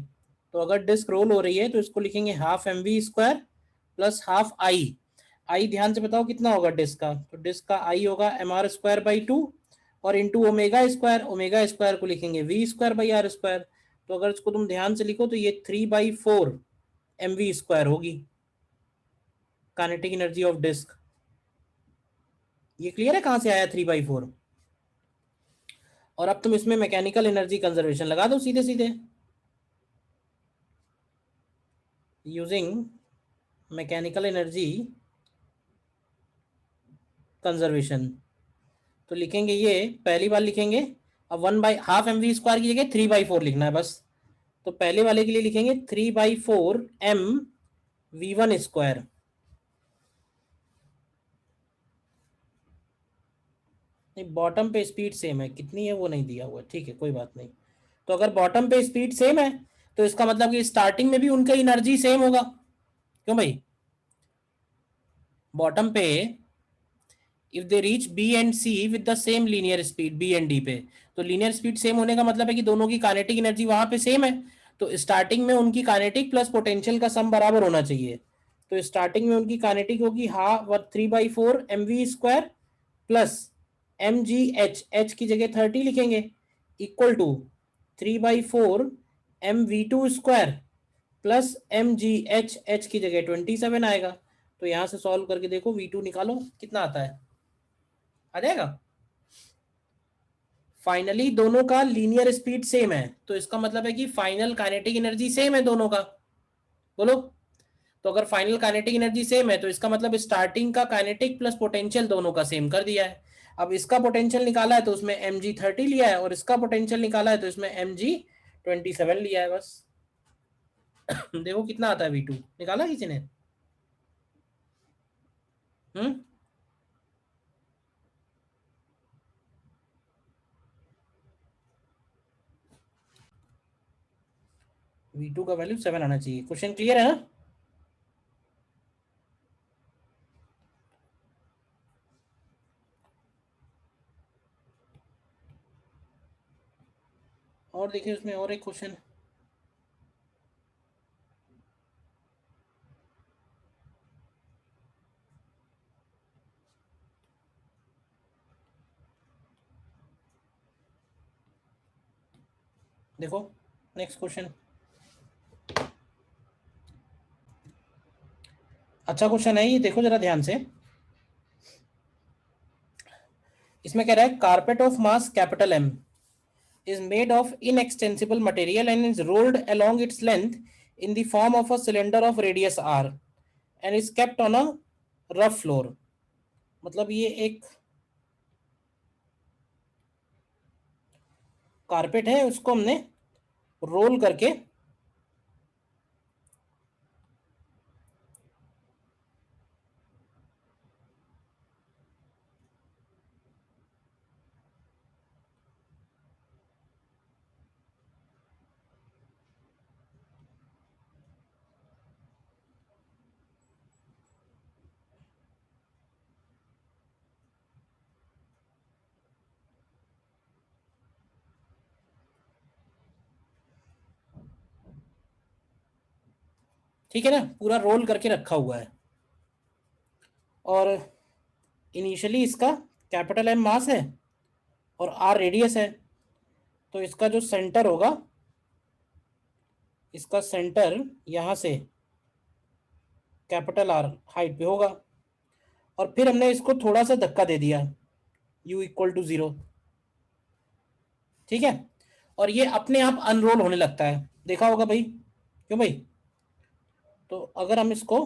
तो अगर डिस्क रोल हो रही है तो इसको लिखेंगे half M V square plus half I. I ध्यान से बताओ कितना होगा डिस्क का, तो डिस्क का आई होगा एम आर स्क्वायर बाई 2 और इंटू ओमेगा स्क्वायर को लिखेंगे V square by R square. तो अगर इसको तुम ध्यान से लिखो तो ये 3/4 एम वी स्क्वायर होगी काइनेटिक एनर्जी ऑफ डिस्क। ये क्लियर है कहां से आया 3/4। और अब तुम इसमें मैकेनिकल एनर्जी कंजर्वेशन लगा दो सीधे सीधे, यूजिंग मैकेनिकल एनर्जी कंजर्वेशन। तो लिखेंगे ये पहली बार लिखेंगे, अब 1/2 एम वी स्क्वायर की जगह 3/4 लिखना है बस। तो पहले वाले के लिए लिखेंगे 3/4 एम वी वन स्क्वायर। नहीं, बॉटम पे स्पीड सेम है, कितनी है वो नहीं दिया हुआ, ठीक है कोई बात नहीं। तो अगर बॉटम पे स्पीड सेम है तो इसका मतलब कि स्टार्टिंग में भी उनका एनर्जी सेम होगा, क्यों भाई। बॉटम पे if they reach B and C with the same linear speed B and D पे, तो लीनियर स्पीड सेम होने का मतलब है कि दोनों की काइनेटिक एनर्जी वहां पे सेम है। तो स्टार्टिंग में उनकी काइनेटिक प्लस पोटेंशियल का सम बराबर होना चाहिए। तो स्टार्टिंग में उनकी काइनेटिक होगी half 3/4 M V square plus M G H की जगह 30 लिखेंगे equal to 3/4 M V two square plus M G H की जगह 27 आएगा। तो यहां से सॉल्व करके देखो V2 निकालो कितना आता है, आ जाएगा। फाइनली दोनों का लीनियर स्पीड सेम है तो इसका मतलब है कि फाइनल काइनेटिक एनर्जी सेम है दोनों का, बोलो। तो अगर फाइनल काइनेटिक एनर्जी सेम है तो इसका मतलब स्टार्टिंग का काइनेटिक प्लस पोटेंशियल दोनों का सेम कर दिया है। अब इसका पोटेंशियल निकाला है तो उसमें mg 30 लिया है और इसका पोटेंशियल निकाला है तो इसमें mg 27 लिया है बस। देखो कितना आता है V2 निकाला किसी ने। V2 का वैल्यू 7 आना चाहिए। क्वेश्चन क्लियर है ना। और देखिए उसमें और एक क्वेश्चन, देखो नेक्स्ट क्वेश्चन, अच्छा क्वेश्चन है ये, देखो जरा ध्यान से। इसमें कह रहा है carpet of mass capital M is made of inextensible material and is rolled along its length in the form of a cylinder of radius r and is kept on a rough floor। मतलब ये एक carpet है, उसको हमने role करके ठीक है ना, पूरा रोल करके रखा हुआ है। और इनिशियली इसका कैपिटल M मास है और R रेडियस है। तो इसका जो सेंटर होगा, इसका सेंटर यहां से कैपिटल R हाइट पे होगा और फिर हमने इसको थोड़ा सा धक्का दे दिया U = 0, ठीक है। और ये अपने आप अनरोल होने लगता है, देखा होगा भाई, क्यों भाई। तो अगर हम इसको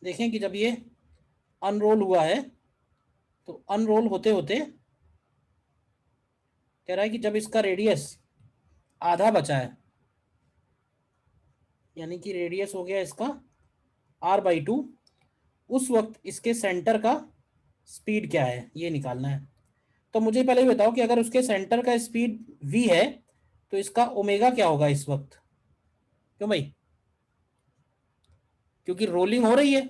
देखें कि जब ये अनरोल हुआ है तो अनरोल होते होते कह रहा है कि जब इसका रेडियस आधा बचा है यानी कि रेडियस हो गया इसका r/2, उस वक्त इसके सेंटर का स्पीड क्या है ये निकालना है। तो मुझे पहले ही बताओ कि अगर उसके सेंटर का स्पीड v है तो इसका ओमेगा क्या होगा इस वक्त? क्यों भाई? क्योंकि रोलिंग हो रही है,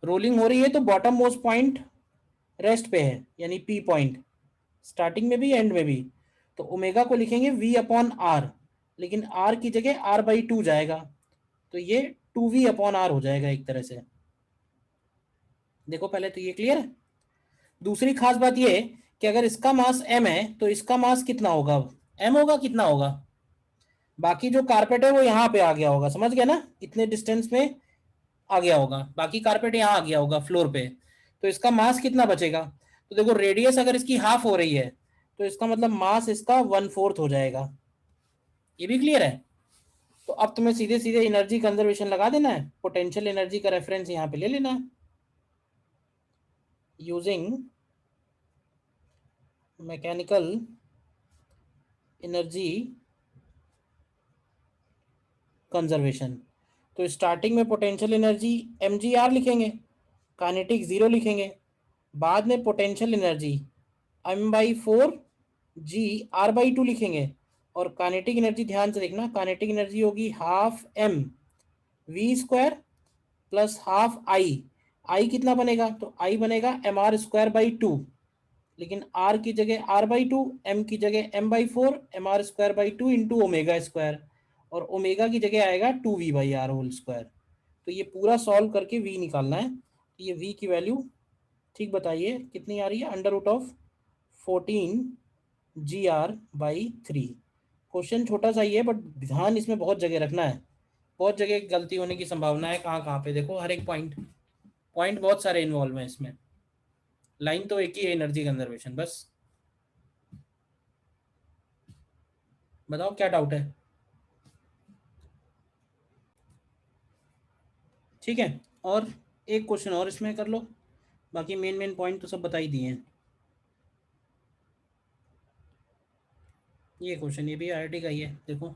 रोलिंग हो रही है तो बॉटम मोस्ट पॉइंट रेस्ट पे है, यानी पी पॉइंट, स्टार्टिंग में भी एंड में भी। तो ओमेगा को लिखेंगे v/r, लेकिन r की जगह r/2 जाएगा, तो ये 2v/r हो जाएगा एक तरह से। देखो पहले तो ये क्लियर है। दूसरी खास बात ये कि अगर इसका मास m है तो इसका मास कितना होगा? m होगा, कितना होगा? बाकी जो कारपेट है वो यहाँ पे आ गया होगा, समझ गया ना, इतने डिस्टेंस में आ गया होगा, बाकी कारपेट यहाँ आ गया होगा फ्लोर पे, तो इसका मास कितना बचेगा? तो देखो रेडियस अगर इसकी हाफ हो रही है तो इसका मतलब मास इसका 1/4 हो जाएगा। ये भी क्लियर है। तो अब तुम्हें सीधे सीधे एनर्जी कंजर्वेशन लगा देना है, पोटेंशियल एनर्जी का रेफरेंस यहाँ पे ले लेना है। यूजिंग मैकेनिकल एनर्जी कंजर्वेशन, तो स्टार्टिंग में पोटेंशियल एनर्जी mgr लिखेंगे, काइनेटिक 0 लिखेंगे, बाद में potential energy m/4 g r/2 लिखेंगे, और काइनेटिक एनर्जी ध्यान से देखना, काइनेटिक एनर्जी होगी half m v² plus half I कितना बनेगा? तो I बनेगा mr²/2, लेकिन r की जगह r/2, m की जगह m/4, mr²/2 into omega square, और ओमेगा की जगह आएगा 2v/r²। तो ये पूरा सॉल्व करके v निकालना है। तो ये v की वैल्यू ठीक बताइए कितनी आ रही है? √14 GR/3। क्वेश्चन छोटा सा ही है बट ध्यान इसमें बहुत जगह रखना है, बहुत जगह गलती होने की संभावना है। कहाँ कहाँ पे देखो, हर एक पॉइंट पॉइंट बहुत सारे इन्वॉल्व हैं इसमें, लाइन तो एक ही है, एनर्जी कंजर्वेशन। बस बताओ क्या डाउट है? ठीक है, और एक क्वेश्चन और इसमें कर लो, बाकी मेन मेन पॉइंट तो सब बता ही दिए हैं। ये क्वेश्चन ये भी IIT का ही है, देखो